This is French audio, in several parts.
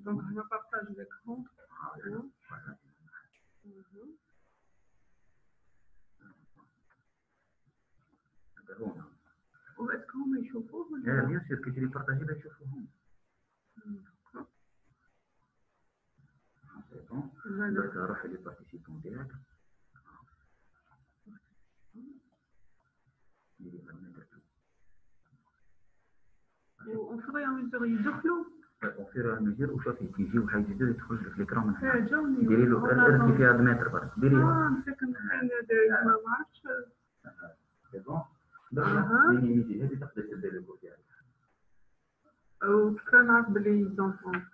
Donc, je partage l'écran. Est-ce qu'on met chauffe-eau? Bien sûr que je l'ai partagé avec chauffe-eau. C'est bon. On va faire les participants direct. Au fur et à mesure يدخلوا au fur et à mesure وشوفي كيجي واحد يجي يدخل في الإكران من هنا جاوني ديري له اركبي فيها دمتر برك ديريها مساكن حين داير ما عرفتش سي بون دابا يجي هذه تقدر تبدا لو ديالك وكيف نعرف بلي زونفون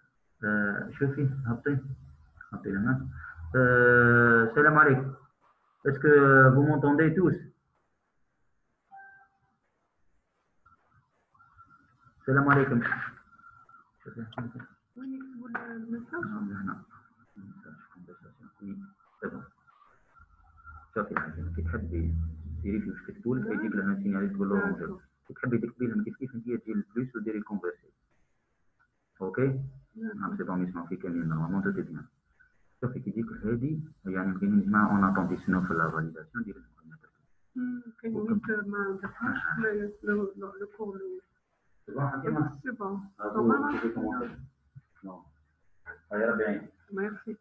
شوفي هبطي لهنا السلام عليكم. Est-ce que vous m'entendez tous? السلام عليكم. وين يكتبوا المساج؟ هنا شوفي كي تحبي ديري في واش كتبوا لك يجيك لهنا سينيالي تقول له موجود كي تحبي تكتبي لهم كيف انت تجي الفلوس وديري كونفيرسي اوكي نعم سي بون يسمعوا فيك كاملين نورمالمون تو بيان. شوفي كي تجيك هذه يعني كاين جماعه اون اتوندي سنو في لا فاليداسيون ديري كاين ويت ما درتهاش لو كور سي بون Non. Allez, bien. Merci.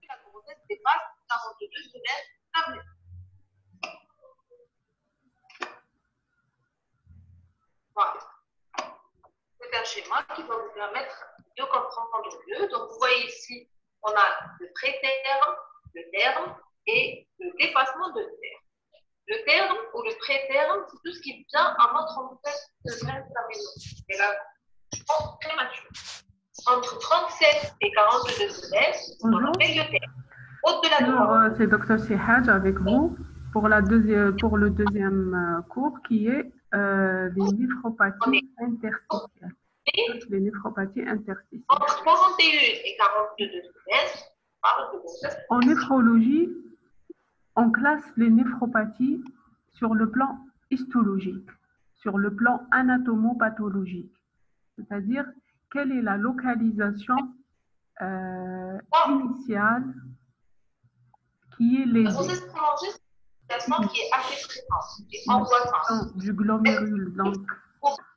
La grossesse dépasse 42 semaines tablées. Voilà. C'est un schéma qui va vous permettre de comprendre mieux. Donc, vous voyez ici, on a le préterme, le terme et le dépassement de terme. Le terme ou le préterme, c'est tout ce qui vient avant 37 semaines terminaux. C'est la prématurée. Entre 37 et 42 semaines, on appelle le terme. Au-delà de c'est Dr Sihaj avec vous pour le deuxième cours qui est les néphropathies interstitielles. Les néphropathies interstitielles. Entre 41 et 42 semaines, on parle de grossesse. En néphrologie, on classe les néphropathies sur le plan histologique, sur le plan anatomopathologique, c'est-à-dire quelle est la localisation initiale qui est lésée. La grossesse prolongée, c'est une situation qui est assez fréquente, qui est angoissante. Du glomérule, donc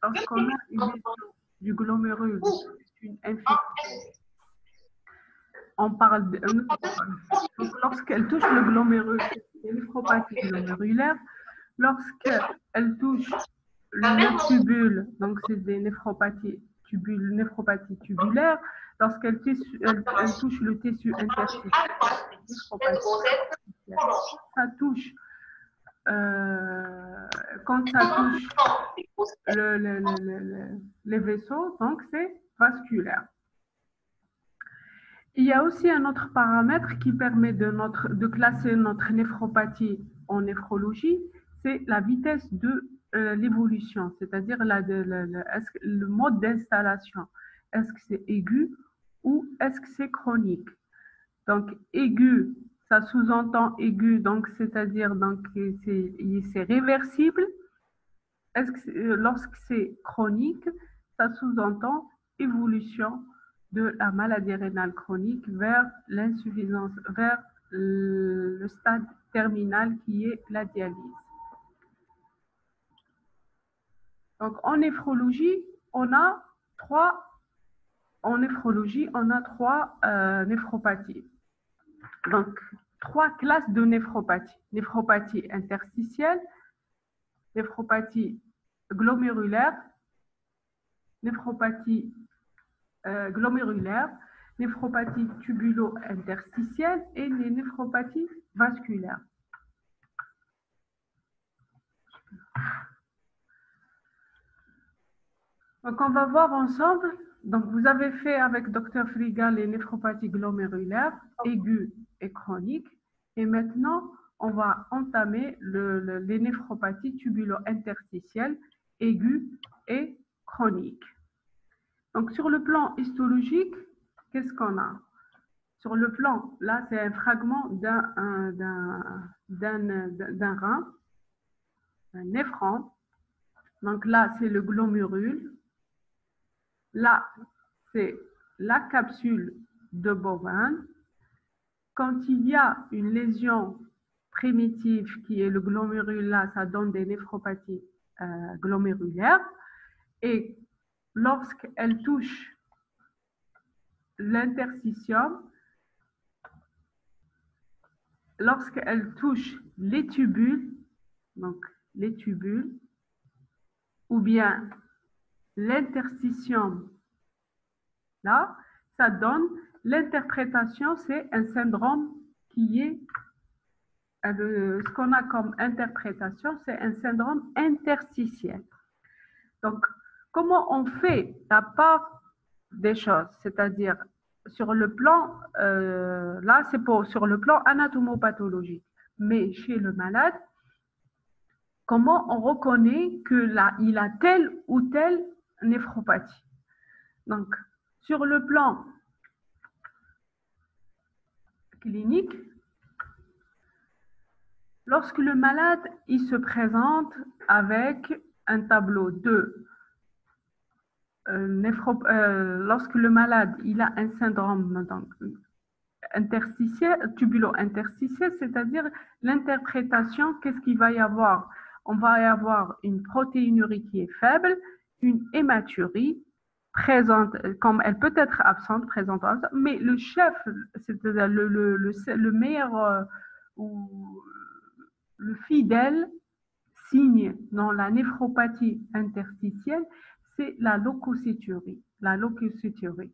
lorsqu'on a une lésion du glomérule, c'est une infection. On parle de, donc lorsqu'elle touche le glomérule, c'est une néphropathie glomérulaire. Lorsqu'elle touche le tubule, donc c'est des néphropathies tubulaires. Lorsqu'elle touche le tissu interstitiel, ça touche quand ça touche les vaisseaux, donc c'est vasculaire. Il y a aussi un autre paramètre qui permet de classer notre néphropathie en néphrologie, c'est la vitesse de l'évolution, c'est-à-dire le mode d'installation. Est-ce que c'est aigu ou est-ce que c'est chronique? Donc, aigu, ça sous-entend aigu, donc c'est-à-dire c'est réversible. Lorsque c'est chronique, ça sous-entend évolution de la maladie rénale chronique vers l'insuffisance, vers le stade terminal qui est la dialyse. Donc en néphrologie, on a trois néphropathies. Donc, trois classes de néphropathie. Néphropathie interstitielle, néphropathie glomérulaire, néphropathie néphropathie tubulo-interstitielle et les néphropathies vasculaires. Donc, on va voir ensemble. Donc, vous avez fait avec Dr Friga les néphropathies glomérulaires, aiguës et chroniques. Et maintenant, on va entamer les néphropathies tubulo-interstitielles, aiguës et chroniques. Donc, sur le plan histologique, qu'est-ce qu'on a? sur le plan, là, c'est un fragment d'un rein, un néphron. Donc là, c'est le glomérule. Là, c'est la capsule de bovin. Quand il y a une lésion primitive qui est le glomérule, là, ça donne des néphropathies glomérulaires. Et lorsqu'elle touche l'interstitium, lorsqu'elle touche les tubules, donc les tubules, ou bien l'interstitium, là, ça donne l'interprétation, c'est un syndrome qui est, ce qu'on a comme interprétation, c'est un syndrome interstitiel. Donc, comment on fait la part des choses, c'est-à-dire sur le plan, là c'est sur le plan anatomopathologique, mais chez le malade, comment on reconnaît que là, il a telle ou telle néphropathie. Donc, sur le plan clinique, lorsque le malade il se présente avec un tableau de lorsque le malade il a un syndrome interstitiel, tubulo-interstitiel, c'est-à-dire l'interprétation, qu'est-ce qu'il va y avoir? On va y avoir une protéinurie qui est faible, une hématurie présente, comme elle peut être absente, présente, mais le chef, c'est-à-dire le meilleur ou le fidèle signe dans la néphropathie interstitielle, c'est la leucocyturie. La leucocyturie.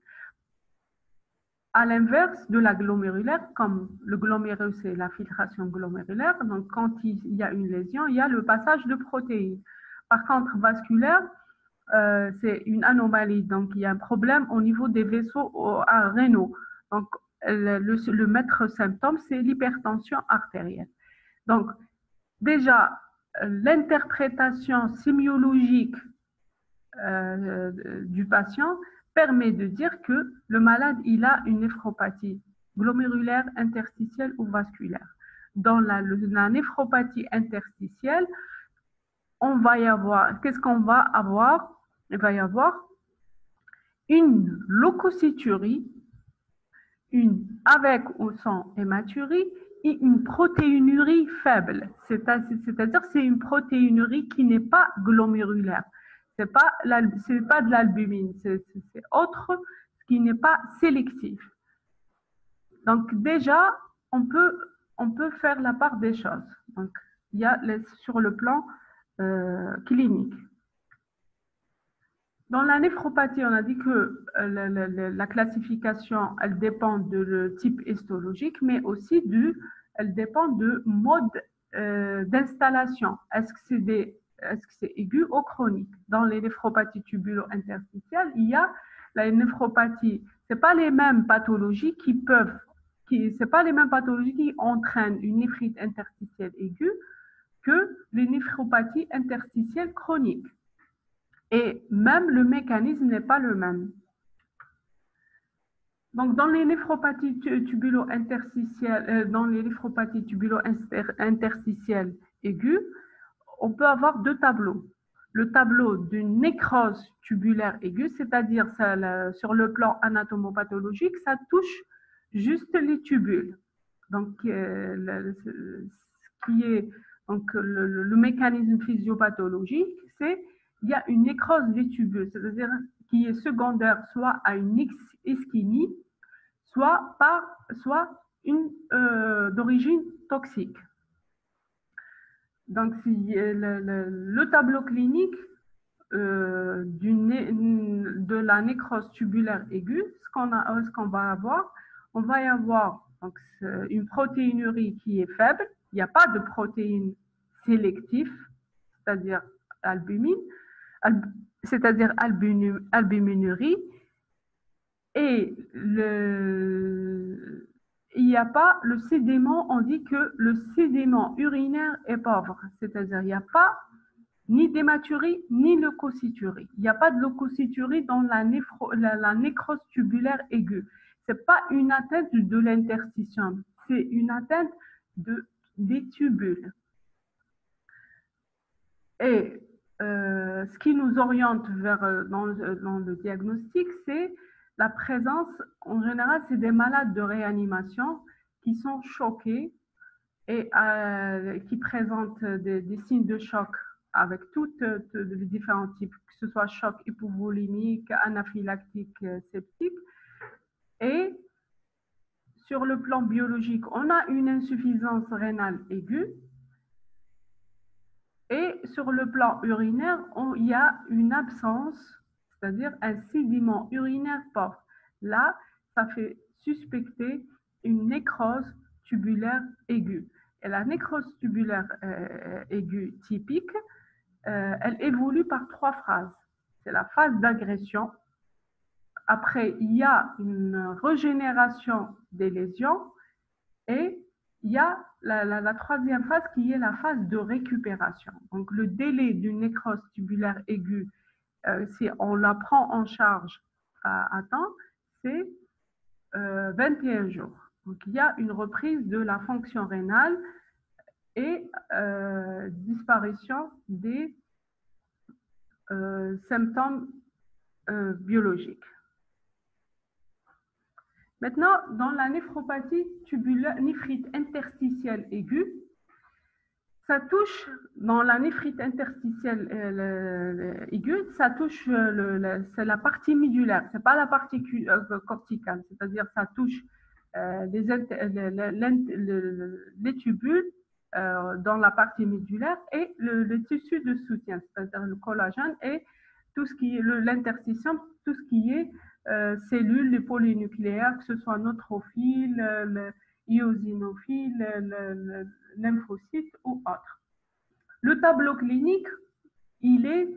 À l'inverse de la glomérulaire, comme le glomérule, c'est la filtration glomérulaire, donc quand il y a une lésion, il y a le passage de protéines. Par contre, vasculaire, c'est une anomalie, donc il y a un problème au niveau des vaisseaux rénaux. Donc, le maître symptôme, c'est l'hypertension artérielle. Donc, déjà, l'interprétation sémiologique du patient permet de dire que le malade, il a une néphropathie glomérulaire, interstitielle ou vasculaire. Dans la néphropathie interstitielle, on va y avoir, qu'est-ce qu'on va avoir? Il va y avoir une leucocyturie, avec ou sans hématurie, et une protéinurie faible. C'est-à-dire c'est une protéinurie qui n'est pas glomérulaire. C'est pas de l'albumine, c'est autre, ce qui n'est pas sélectif. Donc déjà, on peut faire la part des choses. Donc, il y a sur le plan clinique. Dans la néphropathie, on a dit que la classification, elle dépend de type histologique, mais aussi elle dépend de mode d'installation. Est-ce que c'est aigu ou chronique? Dans les néphropathies tubulo-interstitielles, il y a la néphropathie. C'est pas les mêmes pathologies c'est pas les mêmes pathologies qui entraînent une néphrite interstitielle aiguë que les néphropathies interstitielles chroniques. Et même le mécanisme n'est pas le même. Donc, dans les néphropathies tubulo-interstitielles, aiguës, on peut avoir deux tableaux. Le tableau d'une nécrose tubulaire aiguë, c'est-à-dire sur le plan anatomopathologique, ça touche juste les tubules. Donc, ce qui est donc, le mécanisme physiopathologique, c'est il y a une nécrose des tubules, c'est-à-dire qui est secondaire soit à une ischémie, soit une d'origine toxique. Donc, le tableau clinique de la nécrose tubulaire aiguë, ce qu'on va avoir, on va y avoir donc, une protéinurie qui est faible, il n'y a pas de protéine sélective, c'est-à-dire albumine, c'est-à-dire albuminurie, et il n'y a pas le sédiment, on dit que le sédiment urinaire est pauvre, c'est-à-dire il n'y a pas ni d'hématurie ni leucocyturie. Il n'y a pas de leucocyturie dans la nécrose tubulaire aiguë. c'est pas une atteinte de l'interstitium, c'est une atteinte des tubules. Et ce qui nous oriente dans le diagnostic, c'est la présence, en général, c'est des malades de réanimation qui sont choqués et qui présentent des signes de choc avec tous les différents types, que ce soit choc hypovolimique, anaphylactique, septique. Et sur le plan biologique, on a une insuffisance rénale aiguë. Et sur le plan urinaire, il y a une absence, c'est-à-dire un sédiment urinaire pauvre. Là, ça fait suspecter une nécrose tubulaire aiguë. Et la nécrose tubulaire aiguë typique, elle évolue par 3 phases. C'est la phase d'agression. Après, il y a une régénération des lésions et il y a la troisième phase qui est la phase de récupération. Donc, le délai d'une nécrose tubulaire aiguë, si on la prend en charge à temps, c'est 21 jours. Donc, il y a une reprise de la fonction rénale et disparition des symptômes biologiques. Maintenant, dans la néphropathie tubulaire, néphrite interstitielle aiguë, ça touche, dans la néphrite interstitielle aiguë, ça touche, c'est la partie médulaire, c'est pas la partie corticale, c'est-à-dire ça touche les tubules dans la partie médulaire et le tissu de soutien, c'est-à-dire le collagène et tout ce qui est l'interstitium, tout ce qui est cellules, les polynucléaires, que ce soit neutrophiles, eosinophiles, lymphocytes ou autres. Le tableau clinique, il est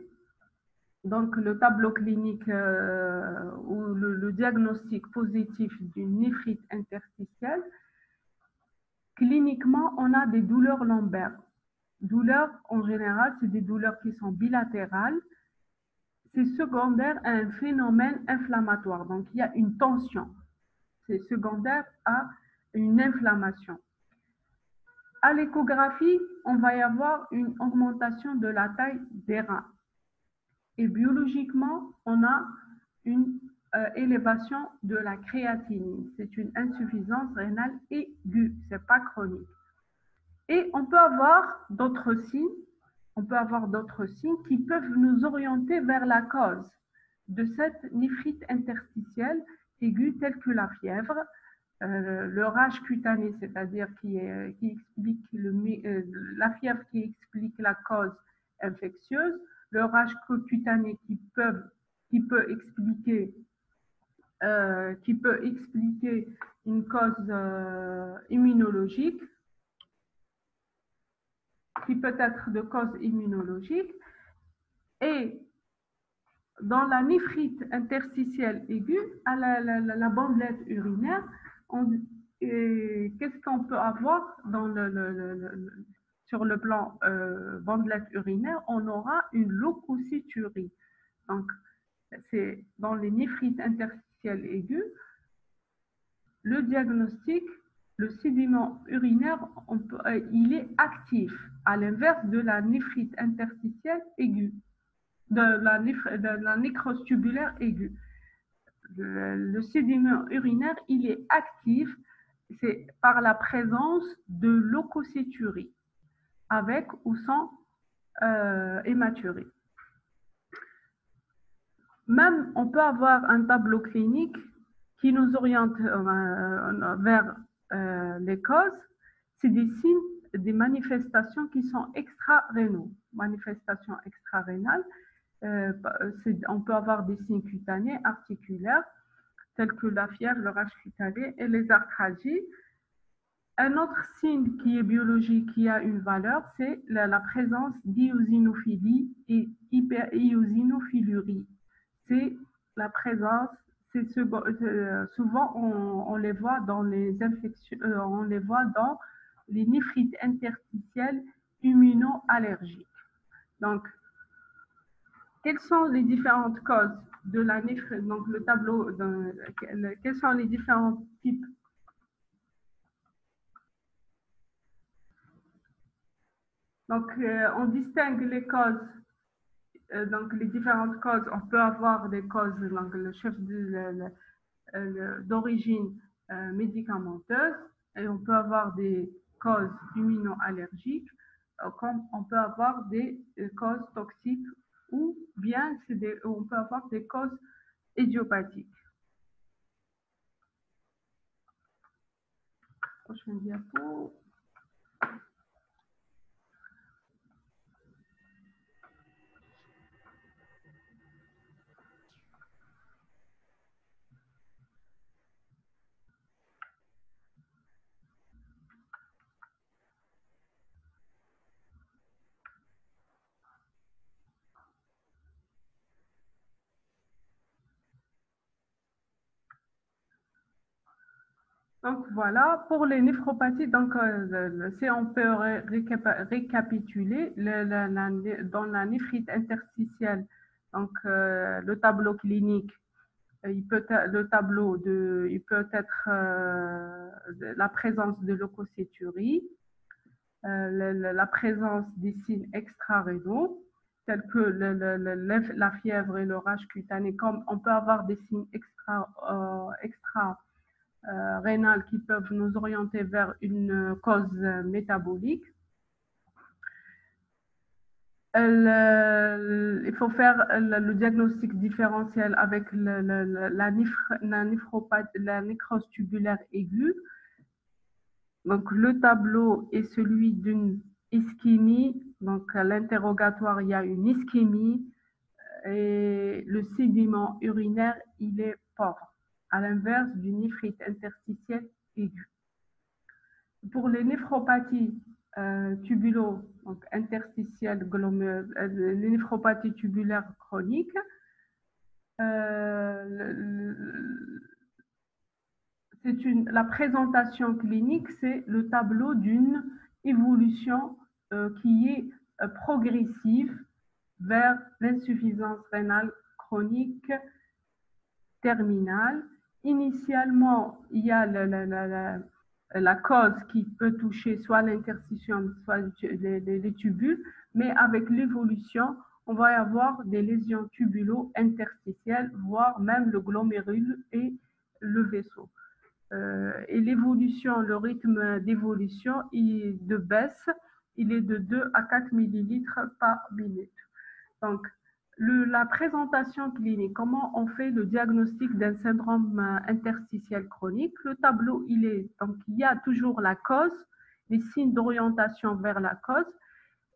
donc le tableau clinique ou le diagnostic positif d'une néphrite interstitielle. Cliniquement, on a des douleurs lombaires. Douleurs, en général, c'est des douleurs qui sont bilatérales. C'est secondaire à un phénomène inflammatoire. Donc, il y a une tension. C'est secondaire à une inflammation. À l'échographie, on va y avoir une augmentation de la taille des reins. Et biologiquement, on a une élévation de la créatinine. C'est une insuffisance rénale aiguë, ce n'est pas chronique. Et on peut avoir d'autres signes. On peut avoir d'autres signes qui peuvent nous orienter vers la cause de cette néphrite interstitielle aiguë, telle que la fièvre, le rage cutané, c'est-à-dire qui explique la fièvre qui explique la cause infectieuse, le rage cutané qui peut expliquer une cause immunologique, qui peut être de cause immunologique. Et dans la néphrite interstitielle aiguë, à la bandelette urinaire, qu'est-ce qu'on peut avoir sur le plan bandelette urinaire? On aura une leucocyturie. Donc, c'est dans les néphrites interstitielles aiguës, le diagnostic, le sédiment urinaire, il est actif, à l'inverse de la néphrite interstitielle aiguë, de la nécrose tubulaire aiguë. Le sédiment urinaire, il est actif, c'est par la présence de leucocyturie, avec ou sans hématurie. Même, on peut avoir un tableau clinique qui nous oriente vers les causes. C'est des signes, des manifestations qui sont extra-rénaux. Manifestations extra-rénales, on peut avoir des signes cutanés, articulaires, tels que la fièvre, le rage cutané et les arthralgies. Un autre signe qui est biologique, qui a une valeur, c'est la présence d'eosinophilie et hyperéosinophilurie. C'est la présence, souvent on les voit dans les infections, on les voit dans les néphrites interstitielles immunoallergiques. Donc, quelles sont les différentes causes de la donc le tableau, quels sont les différents types? Donc, on distingue les causes, donc les différentes causes. On peut avoir des causes, donc le chef d'origine médicamenteuse, et on peut avoir des causes immunoallergiques, comme on peut avoir des causes toxiques, ou bien on peut avoir des causes idiopathiques. Prochaine diapo. Donc voilà, pour les néphropathies, donc, si on peut récapituler, dans la néphrite interstitielle, donc le tableau clinique, il peut être la présence de leucocéturie, la présence des signes extra-rénaux, tels que la fièvre et le rage cutané, comme on peut avoir des signes rénales qui peuvent nous orienter vers une cause métabolique. Il faut faire le diagnostic différentiel avec la nécrose tubulaire aiguë. Donc, le tableau est celui d'une ischémie. Donc, à l'interrogatoire, il y a une ischémie et le sédiment urinaire, il est pauvre, à l'inverse d'une néphrite interstitielle aiguë. Pour les néphropathies donc interstitielles les néphropathies tubulaires chroniques, la présentation clinique, c'est le tableau d'une évolution qui est progressive vers l'insuffisance rénale chronique terminale. Initialement, il y a la cause qui peut toucher soit l'interstitium, soit les tubules, mais avec l'évolution, on va y avoir des lésions tubulo-interstitielles, voire même le glomérule et le vaisseau. Et l'évolution, le rythme d'évolution de baisse, il est de 2 à 4 millilitres par minute. Donc, la présentation clinique, comment on fait le diagnostic d'un syndrome interstitiel chronique? Le tableau, donc il y a toujours la cause, les signes d'orientation vers la cause,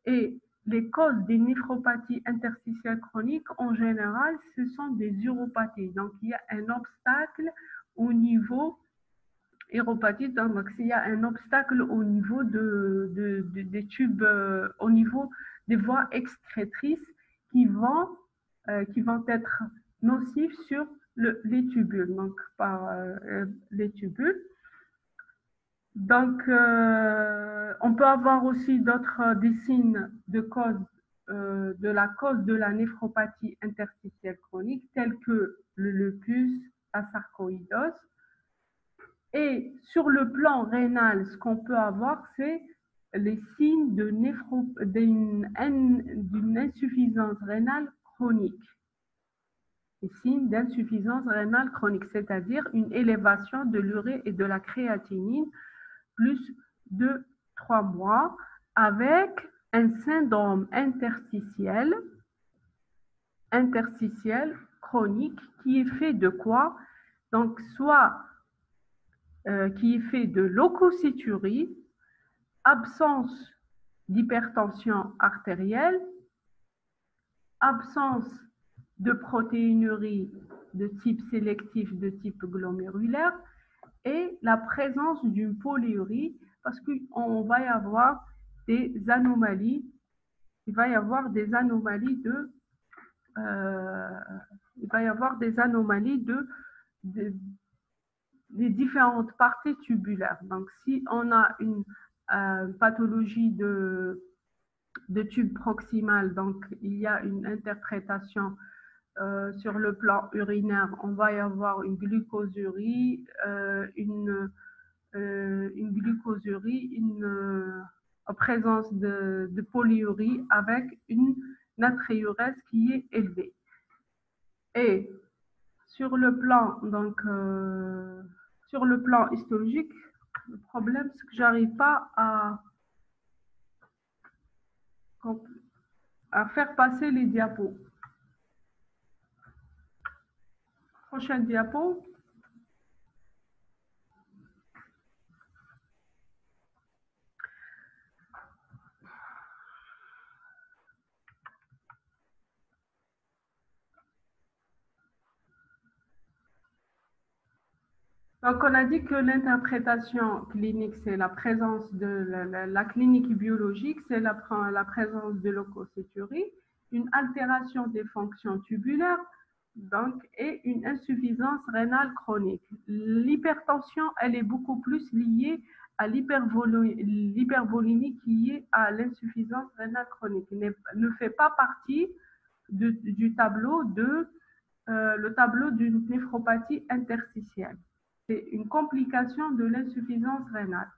et les causes des néphropathies interstitielles chroniques, en général, ce sont des uropathies. Donc, il y a un obstacle au niveau uropathie, donc s'il y a un obstacle au niveau des tubes, au niveau des voies excrétrices qui vont être nocifs sur les tubules, donc par les tubules. Donc, on peut avoir aussi des signes de cause, de la cause de la néphropathie interstitielle chronique, tels que le lupus, la sarcoïdose. Et sur le plan rénal, ce qu'on peut avoir, c'est les signes d'une insuffisance rénale chronique. Les signes d'insuffisance rénale chronique, c'est-à-dire une élévation de l'urée et de la créatinine plus de 3 mois avec un syndrome interstitiel chronique qui est fait de quoi? Donc, soit qui est fait de leucocéturie, absence d'hypertension artérielle, absence de protéinurie de type sélectif, de type glomérulaire, et la présence d'une polyurie, parce qu'on va y avoir des anomalies, des différentes parties tubulaires. Donc, si on a une pathologie de tube proximal, donc il y a une interprétation sur le plan urinaire, on va y avoir une glucosurie, une glucosurie, en présence de polyurie avec une natriurèse qui est élevée. Et sur le plan, donc, sur le plan histologique, le problème, c'est que j'arrive pas à faire passer les diapos. Prochaine diapo. Donc, on a dit que l'interprétation clinique, c'est la présence de la clinique biologique, c'est la présence de leucociturie, une altération des fonctions tubulaires, donc, et une insuffisance rénale chronique. L'hypertension, elle est beaucoup plus liée à l'hypervolémie qui est à l'insuffisance rénale chronique. Ne fait pas partie du tableau le tableau d'une néphropathie interstitielle. C'est une complication de l'insuffisance rénale.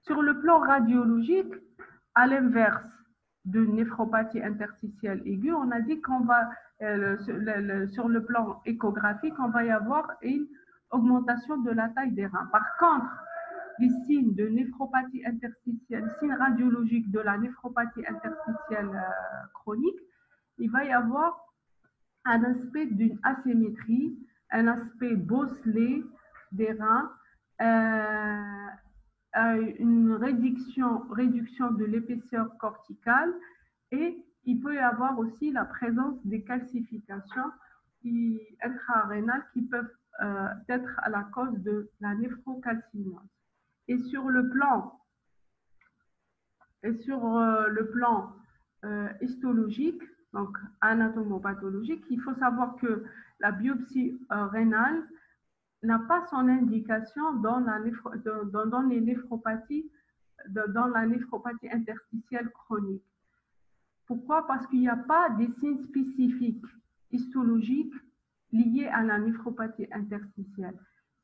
Sur le plan radiologique, à l'inverse de néphropathie interstitielle aiguë, on a dit qu'on va, sur le plan échographique, on va y avoir une augmentation de la taille des reins. Par contre, les signes de néphropathie interstitielle, signes radiologiques de la néphropathie interstitielle chronique, il va y avoir un aspect d'une asymétrie, un aspect bosselé des reins, une réduction de l'épaisseur corticale, et il peut y avoir aussi la présence des calcifications intra-rénales qui peuvent être à la cause de la néphrocalcinose. Et sur le plan histologique, donc anatomopathologique, il faut savoir que la biopsie rénale n'a pas son indication dans la néphropathie interstitielle chronique. Pourquoi? Parce qu'il n'y a pas des signes spécifiques histologiques liés à la néphropathie interstitielle.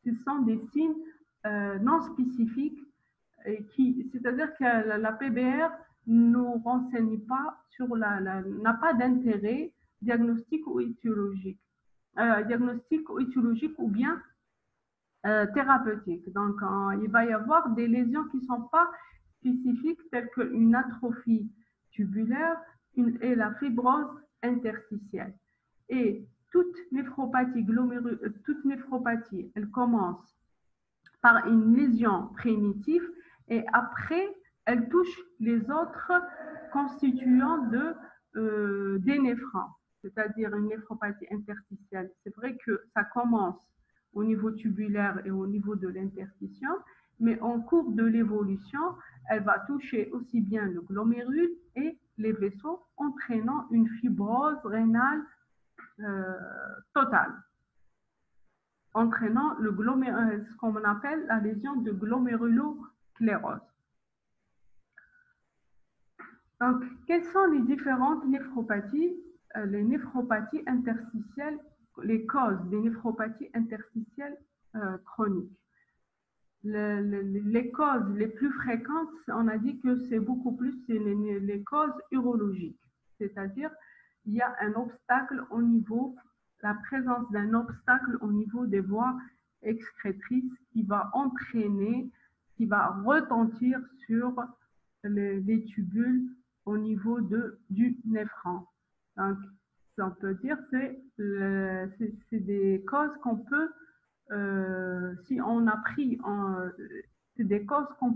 Ce sont des signes non spécifiques, c'est-à-dire que la PBR ne renseigne pas n'a pas d'intérêt diagnostique ou étiologique. Ou bien thérapeutique. Donc, il va y avoir des lésions qui ne sont pas spécifiques, telles qu'une atrophie tubulaire et la fibrose interstitielle. Et toute néphropathie, elle commence par une lésion primitive et après, elle touche les autres constituants des néphrons, c'est-à-dire une néphropathie interstitielle. C'est vrai que ça commence au niveau tubulaire et au niveau de l'interstition, mais en cours de l'évolution, elle va toucher aussi bien le glomérule et les vaisseaux, entraînant une fibrose rénale totale, entraînant ce qu'on appelle la lésion de glomérulosclérose. Donc, quelles sont les différentes néphropathies? Les néphropathies interstitielles, les causes des néphropathies interstitielles chroniques. Les causes les plus fréquentes, on a dit que c'est beaucoup plus les causes urologiques, c'est-à-dire il y a un obstacle la présence d'un obstacle au niveau des voies excrétrices qui va entraîner, qui va retentir sur les tubules au niveau du néphron. Donc, on peut dire c'est des causes qu'on peut, si on a pris, c'est des causes on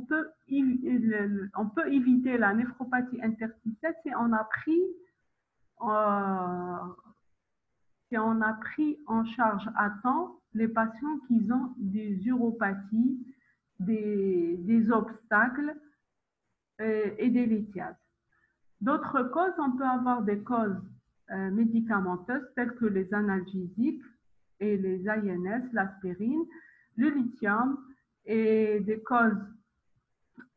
peut éviter la néphropathie interstitielle si on a pris en charge à temps les patients qui ont des uropathies, des obstacles et des lithiases. D'autres causes, on peut avoir des causes médicamenteuses telles que les analgésiques et les INS, l'aspirine, le lithium, et des causes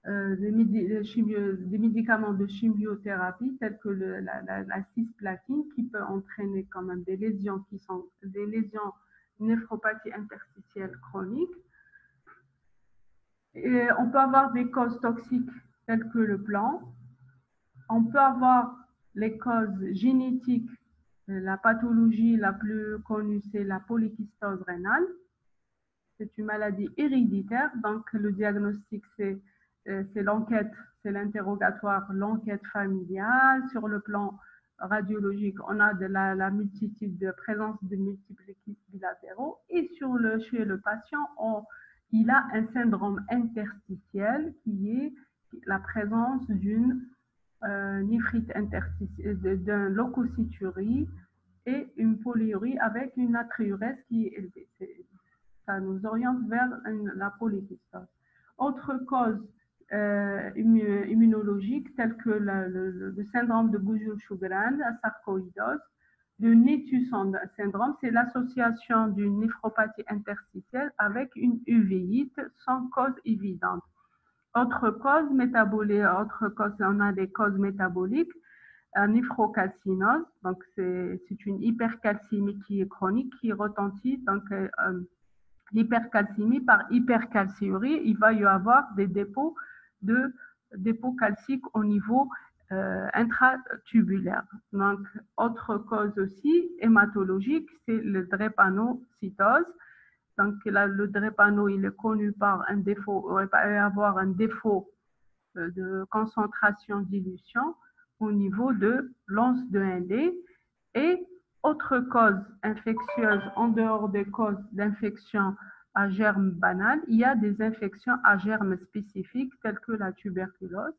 des médicaments de chimiothérapie tels que la cisplatine qui peut entraîner quand même des lésions qui sont des lésions néphropathie interstitielle chronique. Et on peut avoir des causes toxiques telles que le plomb. On peut avoir les causes génétiques. La pathologie la plus connue, c'est la polykystose rénale. C'est une maladie héréditaire, donc le diagnostic, c'est l'enquête, c'est l'interrogatoire, l'enquête familiale. Sur le plan radiologique, on a de la multitude de présence de multiples kystes bilatéraux. Et chez le patient, il a un syndrome interstitiel qui est la présence d'une néphrite interstitielle, d'un leucocyturie et une polyurie avec une natriurèse qui est élevée. Ça nous oriente vers la polykystose. Autre cause immunologique, telle que le syndrome de Bujold-Sjögren, la sarcoïdose, le Nétus syndrome, c'est l'association d'une néphropathie interstitielle avec une uvéite sans cause évidente. Autre cause métabolique, on a des causes métaboliques, néphrocalcinose, donc c'est une hypercalcémie qui est chronique, qui retentit, donc l'hypercalcémie par hypercalciurie, il va y avoir des dépôts calciques au niveau intratubulaire. Donc, autre cause aussi hématologique, c'est le drépanocytose. Donc, là, le drépano, il est connu par un défaut, il va y avoir un défaut de concentration-dilution au niveau de l'once de Nd. Et autre cause infectieuse, en dehors des causes d'infection à germe banal, il y a des infections à germe spécifiques telles que la tuberculose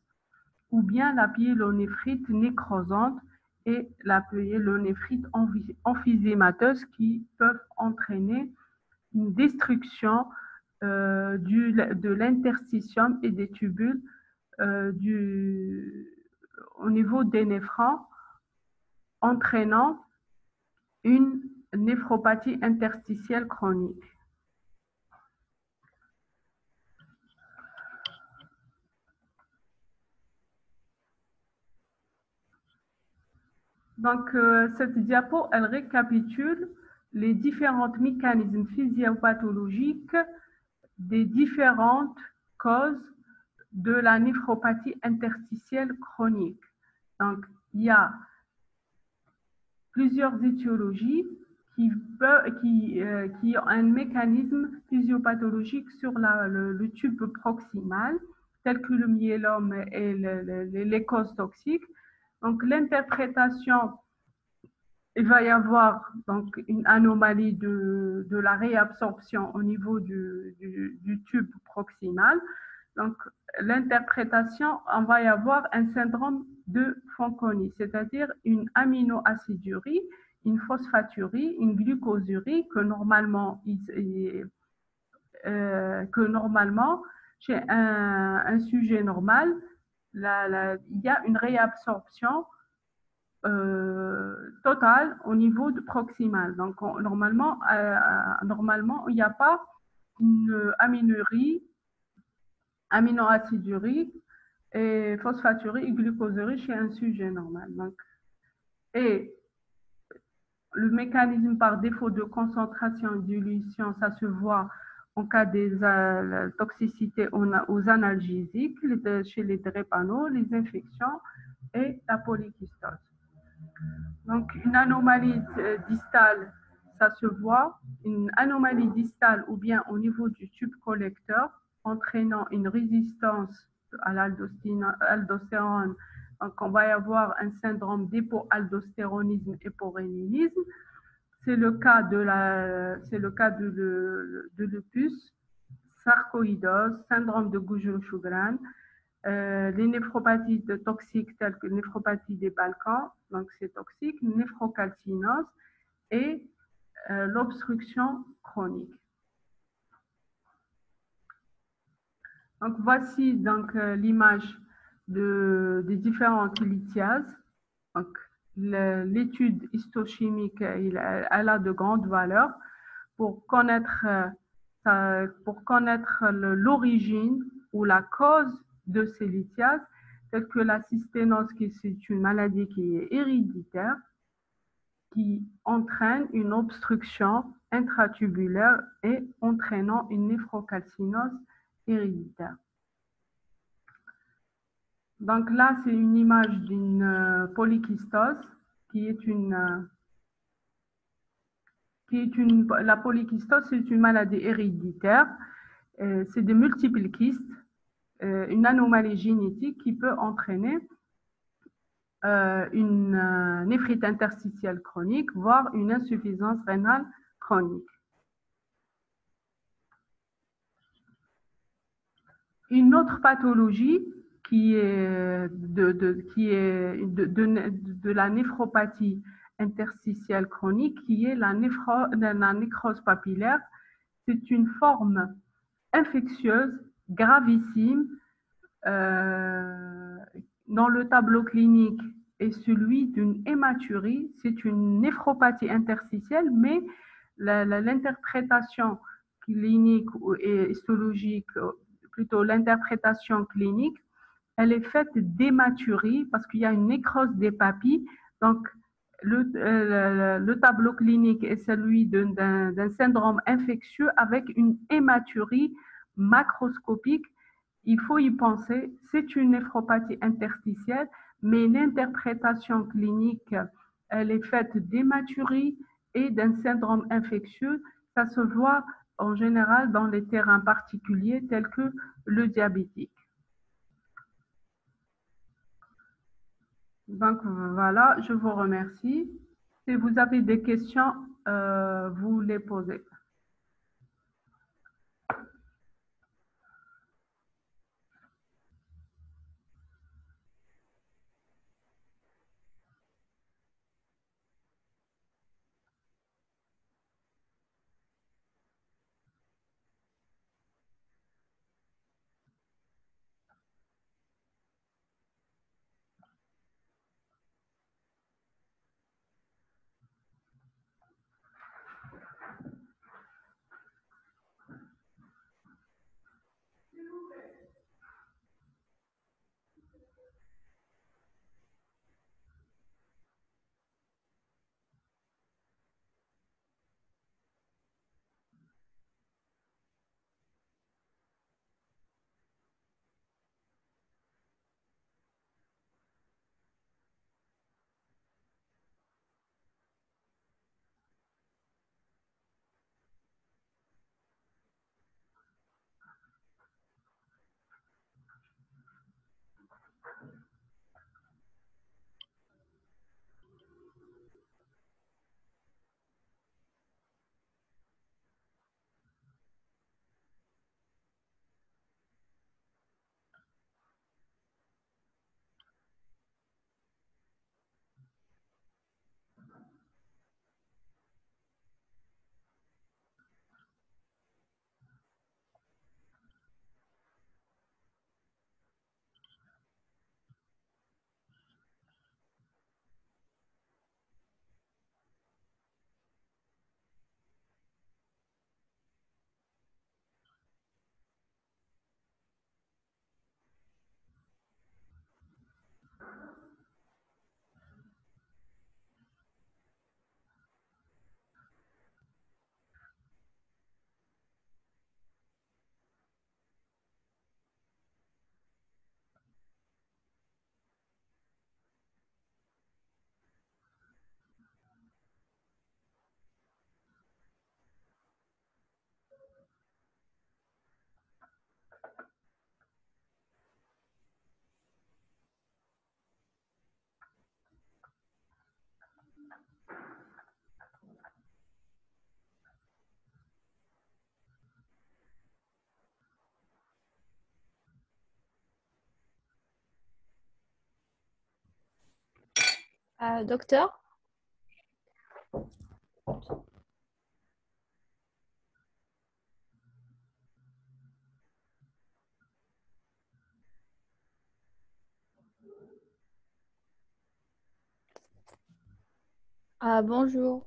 ou bien la pyélonéphrite nécrosante et la pyélonéphrite emphysémateuse qui peuvent entraîner une destruction de l'interstitium et des tubules au niveau des néphrons, entraînant une néphropathie interstitielle chronique. Donc, cette diapo, elle récapitule les différents mécanismes physiopathologiques des différentes causes de la néphropathie interstitielle chronique. Donc, il y a plusieurs étiologies qui ont un mécanisme physiopathologique sur le tube proximal, tel que le myélome et les causes toxiques. Donc, l'interprétation, il va y avoir donc une anomalie de la réabsorption au niveau du tube proximal. Donc, l'interprétation, on va y avoir un syndrome de Fanconi, c'est-à-dire une aminoacidurie, une phosphaturie, une glucosurie que normalement chez un sujet normal, il y a une réabsorption totale au niveau proximal. Donc, normalement, il n'y a pas une aminoacidurie et phosphaturie et glucosurie chez un sujet normal. Donc, et le mécanisme par défaut de concentration et dilution, ça se voit en cas des toxicités aux analgésiques, chez les drépano, les infections et la polykystose. Donc, une anomalie distale, ça se voit, une anomalie distale ou bien au niveau du tube collecteur, entraînant une résistance à l'aldostérone. Donc, on va y avoir un syndrome d'hypoaldostéronisme et hyporéninisme. C'est le cas de lupus, sarcoïdose, syndrome de Bujold-Sjögren, les néphropathies toxiques telles que néphropathie des Balkans, donc c'est toxique, néphrocalcinose et l'obstruction chronique. Donc, voici donc l'image des différentes lithiases. Donc, l'étude histochimique, elle a de grandes valeurs pour connaître l'origine ou la cause de ces lithiases, telles que la cysténose, qui c'est une maladie qui est héréditaire, qui entraîne une obstruction intratubulaire et entraînant une néphrocalcinose héréditaire. Donc là, c'est une image d'une polykystose qui est la polykystose, c'est une maladie héréditaire. C'est des multiples kystes, une anomalie génétique qui peut entraîner une néphrite interstitielle chronique, voire une insuffisance rénale chronique. Une autre pathologie qui est de la néphropathie interstitielle chronique, qui est la nécrose papillaire. C'est une forme infectieuse gravissime dans le tableau clinique est celui d'une hématurie. C'est une néphropathie interstitielle, mais l'interprétation clinique et histologique, plutôt l'interprétation clinique, elle est faite d'hématurie parce qu'il y a une nécrose des papilles. Donc, le tableau clinique est celui d'un syndrome infectieux avec une hématurie macroscopique. Il faut y penser, c'est une néphropathie interstitielle, mais l'interprétation clinique, elle est faite d'hématurie et d'un syndrome infectieux. Ça se voit en général dans les terrains particuliers tels que le diabétique. Donc voilà, je vous remercie. Si vous avez des questions, vous les posez. Docteur? Bonjour.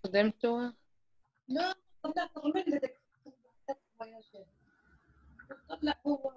استخدمته. لا طلعت الرمل اللي بدك طلع هو